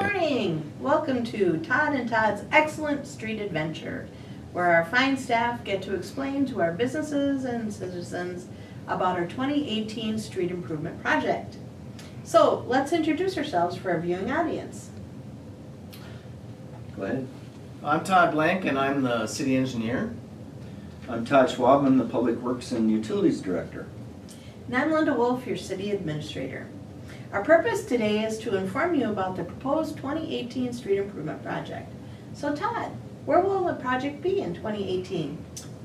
morning. Welcome to Todd and Todd's Excellent Street Adventure, where our fine staff get to explain to our businesses and citizens about our 2018 street improvement project. So let's introduce ourselves for our viewing audience. Go ahead. I'm Todd Blank and I'm the city engineer. I'm Todd Schwab, I'm the Public Works and Utilities Director. And I'm Linda Wolf, your city administrator. Our purpose today is to inform you about the proposed 2018 street improvement project. So Todd, where will the project be in 2018?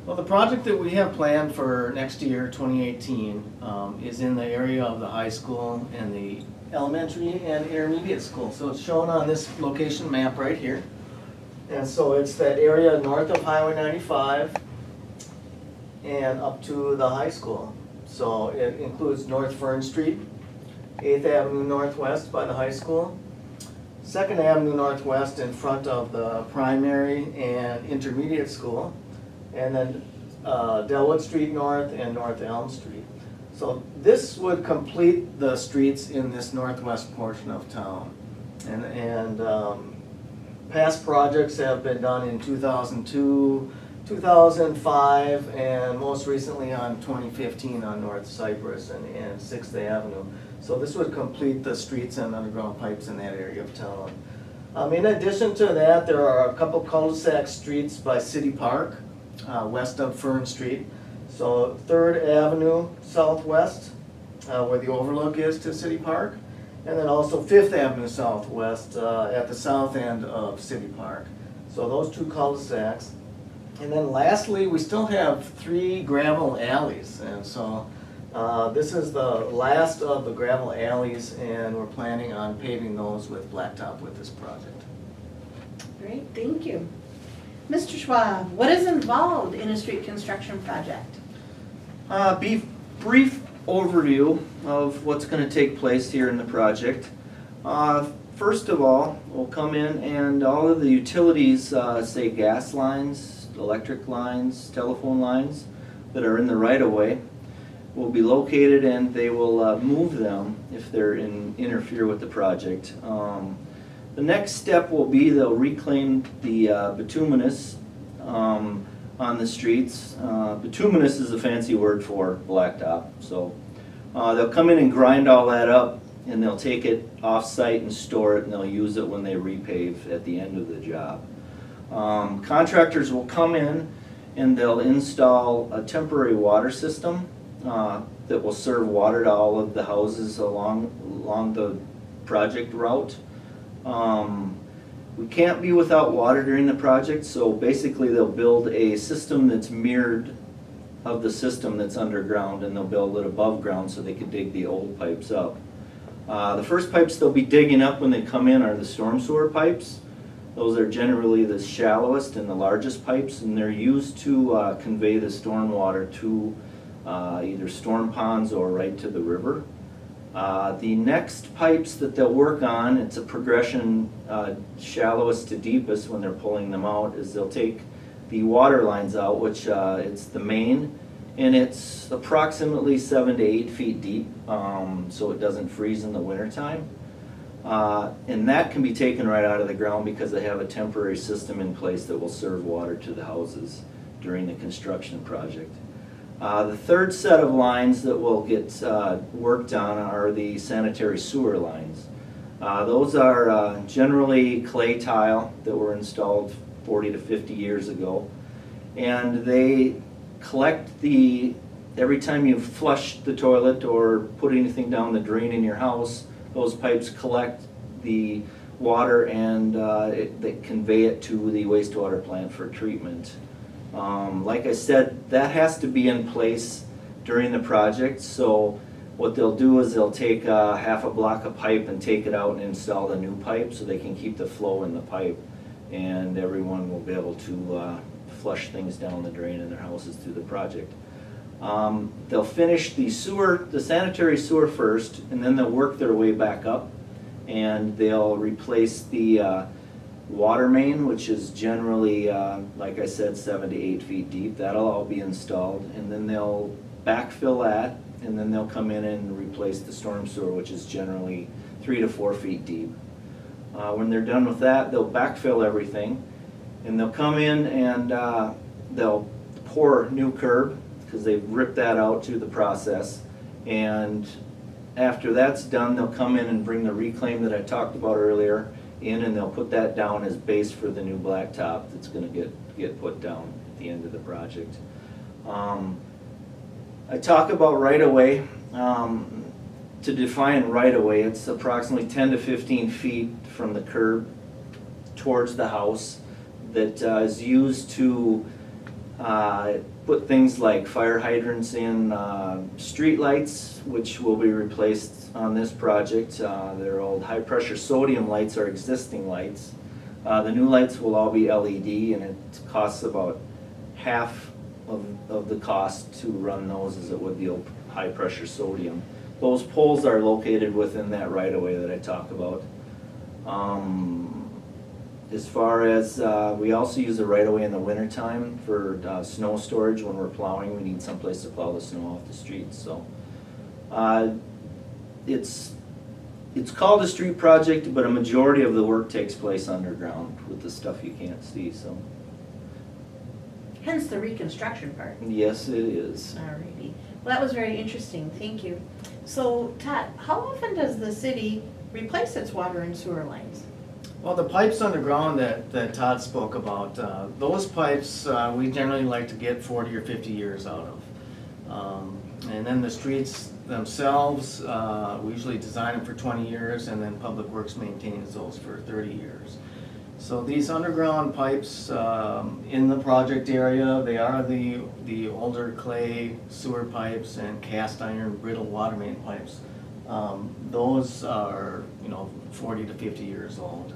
Well, the project that we have planned for next year, 2018, is in the area of the high school and the elementary and intermediate school. So it's shown on this location map right here. And so it's that area north of Highway 95 and up to the high school. So it includes North Fern Street, 8th Avenue Northwest by the high school, 2nd Avenue Northwest in front of the primary and intermediate school, and then Delwood Street North and North Elm Street. So this would complete the streets in this northwest portion of town. And past projects have been done in 2002, 2005, and most recently on 2015 on North Cypress and 6th Avenue. So this would complete the streets and underground pipes in that area of town. In addition to that, there are a couple cul-de-sac streets by City Park, west of Fern Street. So 3rd Avenue Southwest, where the overlook is to City Park, and then also 5th Avenue Southwest at the south end of City Park. So those two cul-de-sacs. And then lastly, we still have 3 gravel alleys, and so this is the last of the gravel alleys, and we're planning on paving those with blacktop with this project. Great, thank you. Mr. Schwab, what is involved in a street construction project? Brief overview of what's going to take place here in the project. First of all, we'll come in and all of the utilities, say gas lines, electric lines, telephone lines that are in the right-of-way will be located, and they will move them if they're interfere with the project. The next step will be they'll reclaim the bituminous on the streets. Bituminous is a fancy word for blacktop. So they'll come in and grind all that up, and they'll take it off-site and store it, and they'll use it when they repave at the end of the job. Contractors will come in and they'll install a temporary water system that will serve water to all of the houses along the project route. We can't be without water during the project, so basically they'll build a system that's mirrored of the system that's underground, and they'll build it above ground so they can dig the old pipes up. The first pipes they'll be digging up when they come in are the storm sewer pipes. Those are generally the shallowest and the largest pipes, and they're used to convey the storm water to either storm ponds or right to the river. The next pipes that they'll work on, it's a progression shallowest to deepest when they're pulling them out, is they'll take the water lines out, which it's the main, and it's approximately 7 to 8 feet deep, so it doesn't freeze in the wintertime. And that can be taken right out of the ground because they have a temporary system in place that will serve water to the houses during the construction project. The third set of lines that will get worked on are the sanitary sewer lines. Those are generally clay tile that were installed 40 to 50 years ago, and they collect every time you flush the toilet or put anything down the drain in your house, those pipes collect the water and they convey it to the wastewater plant for treatment. Like I said, that has to be in place during the project, so what they'll do is they'll take half a block of pipe and take it out and install the new pipe so they can keep the flow in the pipe, and everyone will be able to flush things down the drain in their houses through the project. They'll finish the sanitary sewer first, and then they'll work their way back up, and they'll replace the water main, which is generally, like I said, 7 to 8 feet deep. That'll all be installed, and then they'll backfill that, and then they'll come in and replace the storm sewer, which is generally 3 to 4 feet deep. When they're done with that, they'll backfill everything, and they'll come in and they'll pour new curb, because they've ripped that out through the process. And after that's done, they'll come in and bring the reclaim that I talked about earlier in, and they'll put that down as base for the new blacktop that's gonna get put down at the end of the project. I talk about right-of-way. To define right-of-way, it's approximately 10 to 15 feet from the curb towards the house that is used to put things like fire hydrants in, street lights, which will be replaced on this project. Their old high-pressure sodium lights are existing lights. The new lights will all be LED, and it costs about half of the cost to run those as it would the old high-pressure sodium. Those poles are located within that right-of-way that I talk about. As far as, we also use the right-of-way in the wintertime for snow storage. When we're plowing, we need someplace to plow the snow off the streets, so. It's called a street project, but a majority of the work takes place underground with the stuff you can't see, so. Hence the reconstruction part. Yes, it is. Alrighty. Well, that was very interesting, thank you. So Todd, how often does the city replace its water and sewer lines? Well, the pipes underground that Todd spoke about, those pipes, we generally like to get 40 or 50 years out of. And then the streets themselves, we usually design them for 20 years, and then Public Works maintains those for 30 years. So these underground pipes in the project area, they are the older clay sewer pipes and cast iron brittle water main pipes. Those are, 40 to 50 years old.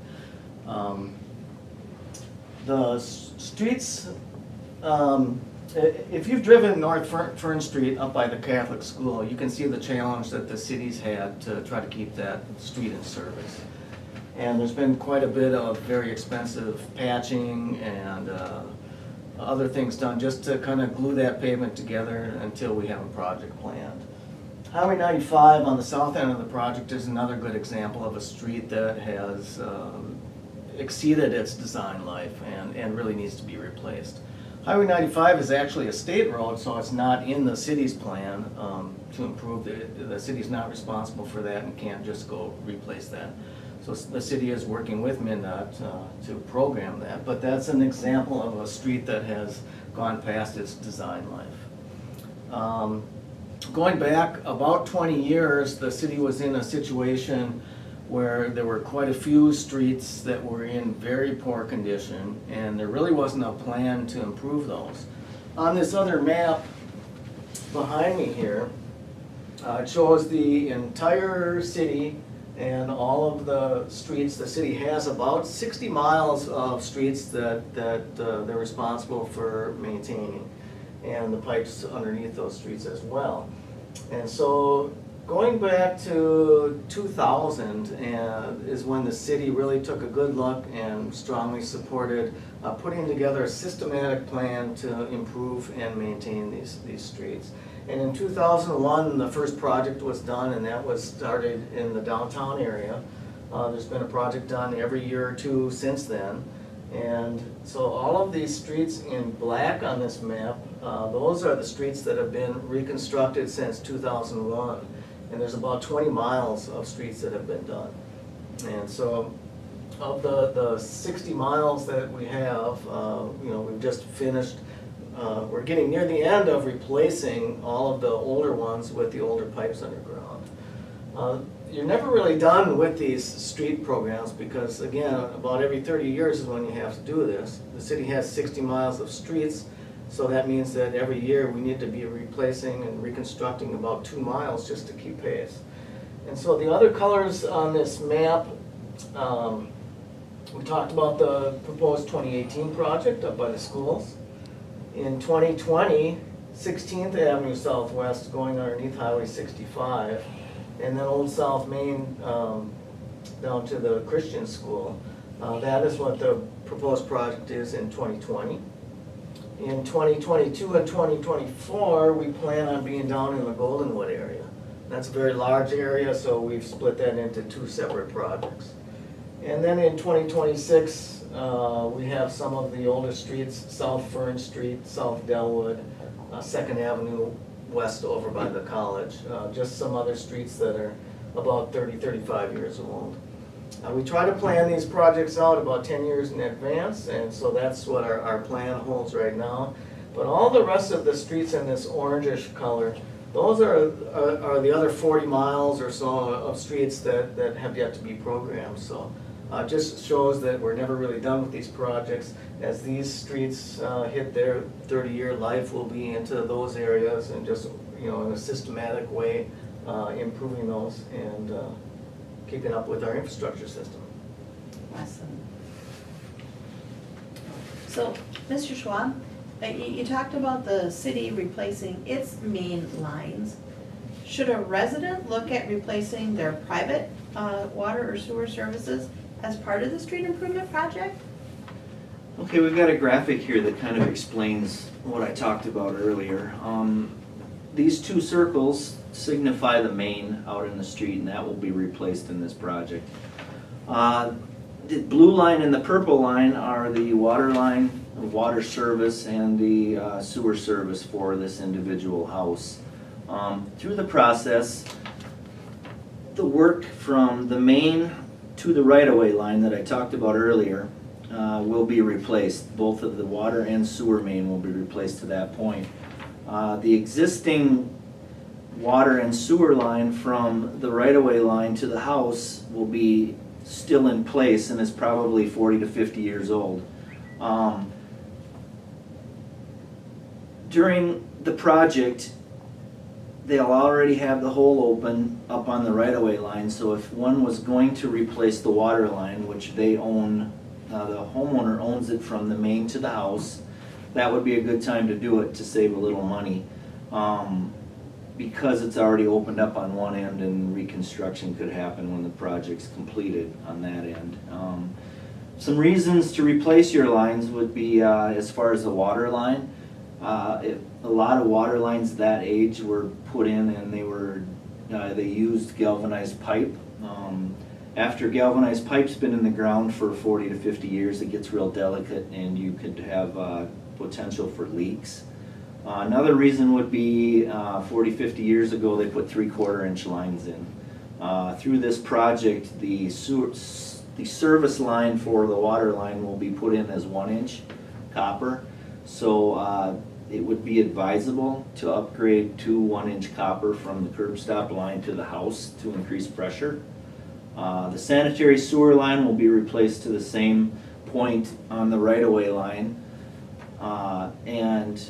The streets, if you've driven North Fern Street up by the Catholic school, you can see the challenge that the city's had to try to keep that street in service. And there's been quite a bit of very expensive patching and other things done just to kind of glue that pavement together until we have a project planned. Highway 95 on the south end of the project is another good example of a street that has exceeded its design life and really needs to be replaced. Highway 95 is actually a state road, so it's not in the city's plan to improve it. The city's not responsible for that and can't just go replace that. So the city is working with MnDOT to program that, but that's an example of a street that has gone past its design life. Going back about 20 years, the city was in a situation where there were quite a few streets that were in very poor condition, and there really wasn't a plan to improve those. On this other map behind me here, it shows the entire city and all of the streets. The city has about 60 miles of streets that they're responsible for maintaining, and the pipes underneath those streets as well. And so going back to 2000 is when the city really took a good look and strongly supported putting together a systematic plan to improve and maintain these streets. And in 2001, the first project was done, and that was started in the downtown area. There's been a project done every year or two since then. And so all of these streets in black on this map, those are the streets that have been reconstructed since 2001. And there's about 20 miles of streets that have been done. And so of the 60 miles that we have, we've just finished, we're getting near the end of replacing all of the older ones with the older pipes underground. You're never really done with these street programs because, again, about every 30 years is when you have to do this. The city has 60 miles of streets, so that means that every year we need to be replacing and reconstructing about 2 miles just to keep pace. And so the other colors on this map, we talked about the proposed 2018 project up by the schools. In 2020, 16th Avenue Southwest going underneath Highway 65, and then Old South Main down to the Christian school. That is what the proposed project is in 2020. In 2022 and 2024, we plan on being down in the Goldenwood area. That's a very large area, so we've split that into 2 separate projects. And then in 2026, we have some of the older streets, South Fern Street, South Delwood, 2nd Avenue West over by the college. Just some other streets that are about 30, 35 years old. We try to plan these projects out about 10 years in advance, and so that's what our plan holds right now. But all the rest of the streets in this orangish color, those are the other 40 miles or so of streets that have yet to be programmed. So just shows that we're never really done with these projects. As these streets hit their 30-year life, we'll be into those areas and just, in a systematic way, improving those and keeping up with our infrastructure system. Awesome. So, Mr. Schwab, you talked about the city replacing its main lines. Should a resident look at replacing their private water or sewer services as part of the street improvement project? Okay, we've got a graphic here that kind of explains what I talked about earlier. These two circles signify the main out in the street, and that will be replaced in this project. The blue line and the purple line are the water line, the water service, and the sewer service for this individual house. Through the process, the work from the main to the right-of-way line that I talked about earlier will be replaced. Both of the water and sewer main will be replaced to that point. The existing water and sewer line from the right-of-way line to the house will be still in place and is probably 40 to 50 years old. During the project, they'll already have the hole open up on the right-of-way line, so if one was going to replace the water line, which they own, the homeowner owns it from the main to the house, that would be a good time to do it to save a little money. Because it's already opened up on one end and reconstruction could happen when the project's completed on that end. Some reasons to replace your lines would be as far as the water line. A lot of water lines that age were put in and they used galvanized pipe. After galvanized pipe's been in the ground for 40 to 50 years, it gets real delicate and you could have potential for leaks. Another reason would be 40, 50 years ago they put 3/4 inch lines in. Through this project, the service line for the water line will be put in as 1 inch copper. So it would be advisable to upgrade to 1 inch copper from the curb stop line to the house to increase pressure. The sanitary sewer line will be replaced to the same point on the right-of-way line. And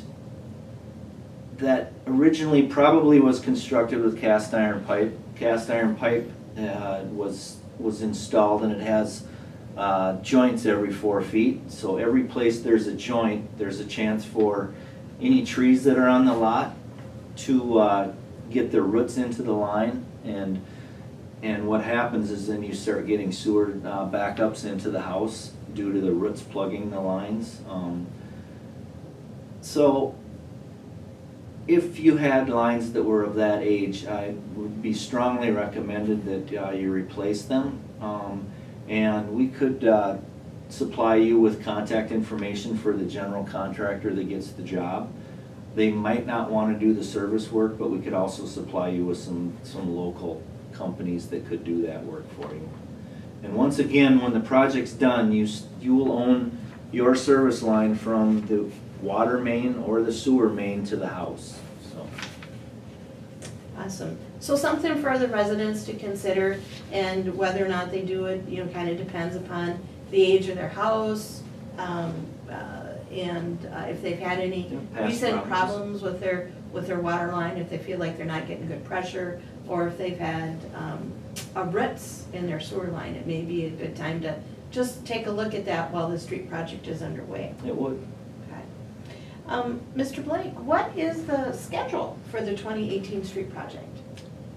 that originally probably was constructed with cast iron pipe. Cast iron pipe was installed and it has joints every 4 feet. So every place there's a joint, there's a chance for any trees that are on the lot to get their roots into the line. And what happens is then you start getting sewer backups into the house due to the roots plugging the lines. So if you had lines that were of that age, I would be strongly recommended that you replace them. And we could supply you with contact information for the general contractor that gets the job. They might not want to do the service work, but we could also supply you with some local companies that could do that work for you. And once again, when the project's done, you will own your service line from the water main or the sewer main to the house. So. Awesome. So something for the residents to consider, and whether or not they do it, kind of depends upon the age of their house, and if they've had any recent problems with their water line, if they feel like they're not getting good pressure, or if they've had roots in their sewer line, it may be a good time to just take a look at that while the street project is underway. It would. Mr. Blake, what is the schedule for the 2018 street project?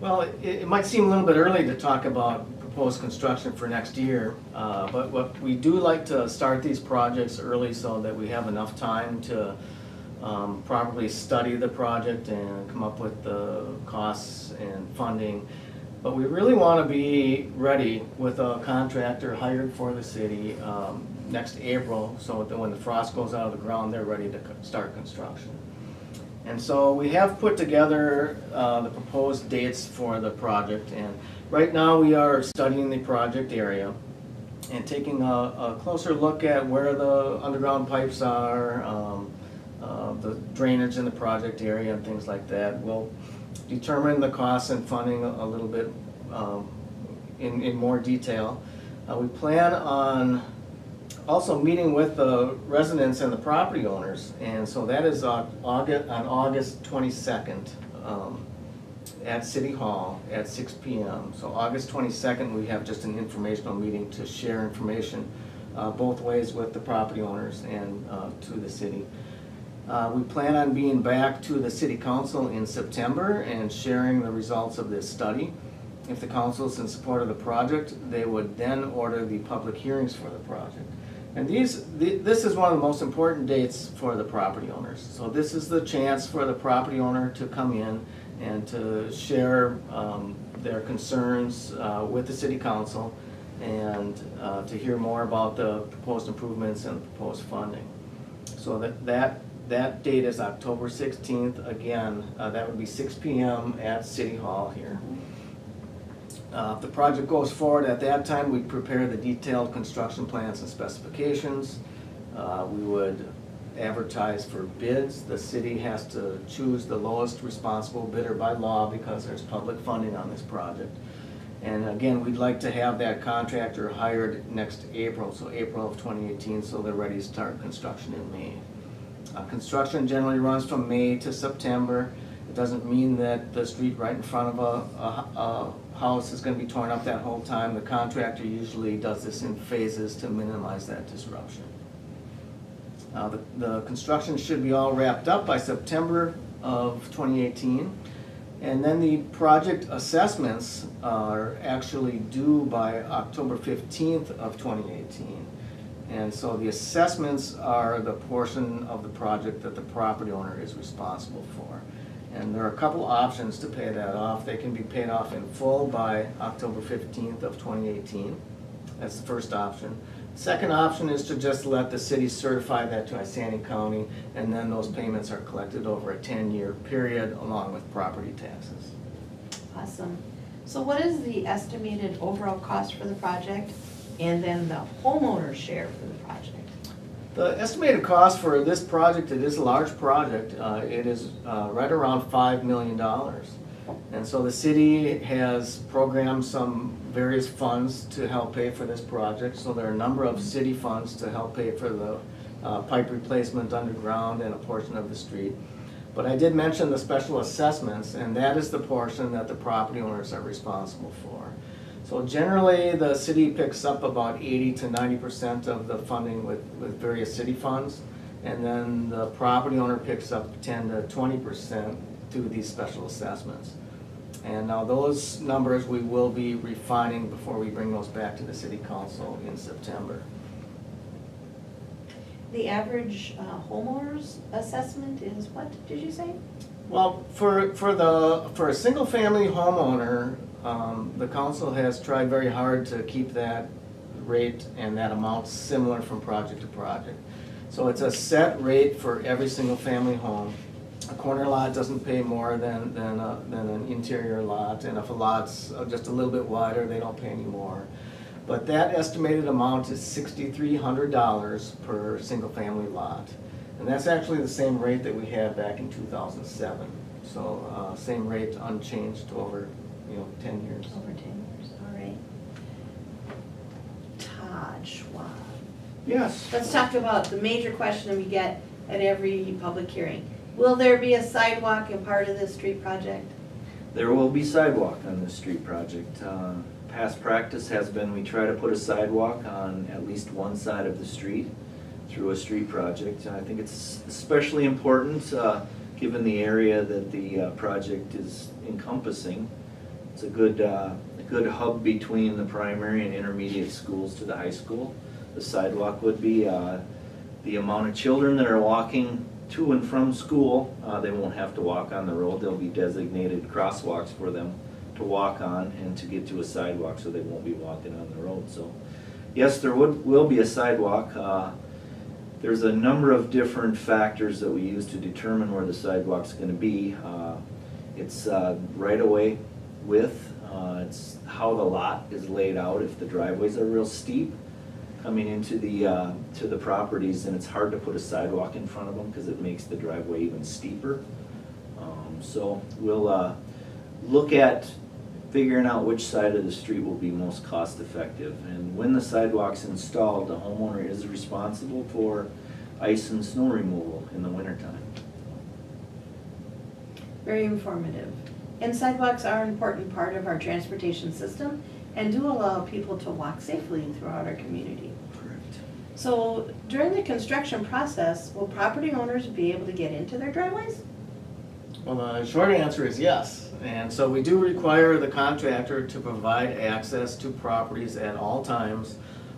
Well, it might seem a little bit early to talk about proposed construction for next year, but what we do like to start these projects early so that we have enough time to properly study the project and come up with the costs and funding. But we really want to be ready with a contractor hired for the city next April, so that when the frost goes out of the ground, they're ready to start construction. And so we have put together the proposed dates for the project, and right now we are studying the project area and taking a closer look at where the underground pipes are, the drainage in the project area and things like that. We'll determine the costs and funding a little bit in more detail. We plan on also meeting with the residents and the property owners, and so that is on August 22nd at City Hall at 6 p.m. So August 22nd, we have just an informational meeting to share information both ways with the property owners and to the city. We plan on being back to the City Council in September and sharing the results of this study. If the council is in support of the project, they would then order the public hearings for the project. And this is one of the most important dates for the property owners. So this is the chance for the property owner to come in and to share their concerns with the City Council and to hear more about the proposed improvements and proposed funding. So that date is October 16th. Again, that would be 6 p.m. at City Hall here. If the project goes forward at that time, we prepare the detailed construction plans and specifications. We would advertise for bids. The city has to choose the lowest responsible bidder by law because there's public funding on this project. And again, we'd like to have that contractor hired next April, so April of 2018, so they're ready to start construction in May. Construction generally runs from May to September. It doesn't mean that the street right in front of a house is going to be torn up that whole time. The contractor usually does this in phases to minimize that disruption. The construction should be all wrapped up by September of 2018. And then the project assessments are actually due by October 15th of 2018. And so the assessments are the portion of the project that the property owner is responsible for. And there are a couple options to pay that off. They can be paid off in full by October 15th of 2018. That's the first option. Second option is to just let the city certify that to Isani County, and then those payments are collected over a 10-year period along with property taxes. Awesome. So what is the estimated overall cost for the project and then the homeowner's share for the project? The estimated cost for this project, it is a large project, it is right around $5 million. And so the city has programmed some various funds to help pay for this project. So there are a number of city funds to help pay for the pipe replacement underground and a portion of the street. But I did mention the special assessments, and that is the portion that the property owners are responsible for. So generally, the city picks up about 80 to 90% of the funding with various city funds, and then the property owner picks up 10 to 20% through these special assessments. And now those numbers we will be refining before we bring those back to the City Council in September. The average homeowner's assessment is what, did you say? Well, for a single family homeowner, the council has tried very hard to keep that rate and that amount similar from project to project. So it's a set rate for every single family home. A corner lot doesn't pay more than an interior lot, and if a lot's just a little bit wider, they don't pay any more. But that estimated amount is $6,300 per single family lot. And that's actually the same rate that we had back in 2007. So same rate unchanged over 10 years. Over 10 years, all right. Todd Schwab. Yes. Let's talk about the major question we get at every public hearing. Will there be a sidewalk in part of this street project? There will be sidewalk on this street project. Past practice has been we try to put a sidewalk on at least one side of the street through a street project. I think it's especially important given the area that the project is encompassing. It's a good hub between the primary and intermediate schools to the high school. The sidewalk would be the amount of children that are walking to and from school. They won't have to walk on the road. There'll be designated crosswalks for them to walk on and to get to a sidewalk, so they won't be walking on the road. So yes, there will be a sidewalk. There's a number of different factors that we use to determine where the sidewalk's gonna be. It's right-of-way width, it's how the lot is laid out. If the driveways are real steep coming into the properties, then it's hard to put a sidewalk in front of them because it makes the driveway even steeper. So we'll look at figuring out which side of the street will be most cost effective. And when the sidewalk's installed, the homeowner is responsible for ice and snow removal in the wintertime. Very informative. And sidewalks are an important part of our transportation system and do allow people to walk safely throughout our community. Correct. So during the construction process, will property owners be able to get into their driveways? Well, the short answer is yes. And so we do require the contractor to provide access to properties at all times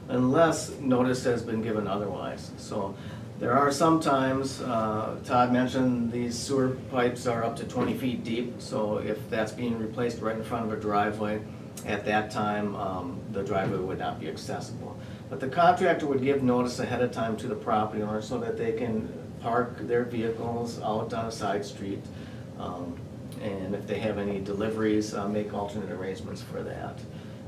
unless notice has been given otherwise. So there are some times, Todd mentioned these sewer pipes are up to 20 feet deep. So if that's being replaced right in front of a driveway, at that time, the driveway would not be accessible. But the contractor would give notice ahead of time to the property owner so that they can park their vehicles out on a side street. And if they have any deliveries, make alternate arrangements for that.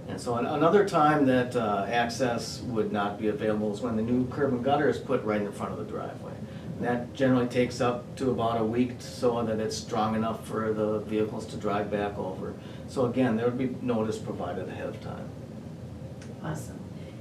And so another time that access would not be available is when the new curb and gutter is put right in front of the driveway. And that generally takes up to about a week so that it's strong enough for the vehicles to drive back over. So again, there would be notice provided ahead of time. Awesome.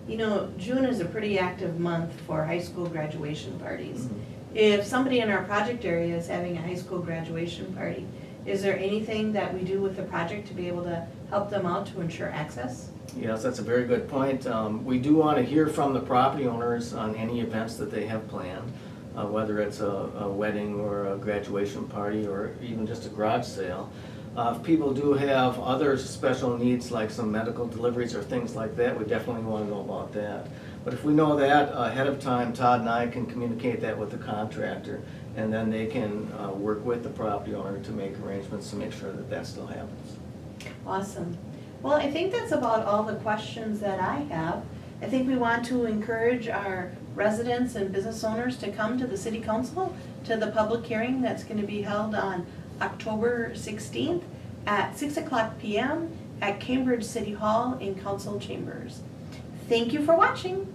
You know, June is a pretty active month for high school graduation parties. Mm-hmm. If somebody in our project area is having a high school graduation party, is there anything that we do with the project to be able to help them out to ensure access? Yes, that's a very good point. We do want to hear from the property owners on any events that they have planned, whether it's a wedding or a graduation party or even just a garage sale. If people do have other special needs like some medical deliveries or things like that, we definitely want to know about that. But if we know that ahead of time, Todd and I can communicate that with the contractor, and then they can work with the property owner to make arrangements to make sure that that still happens. Awesome. Well, I think that's about all the questions that I have. I think we want to encourage our residents and business owners to come to the city council to the public hearing that's going to be held on October 16th at 6:00 p.m. at Cambridge City Hall in council chambers. Thank you for watching.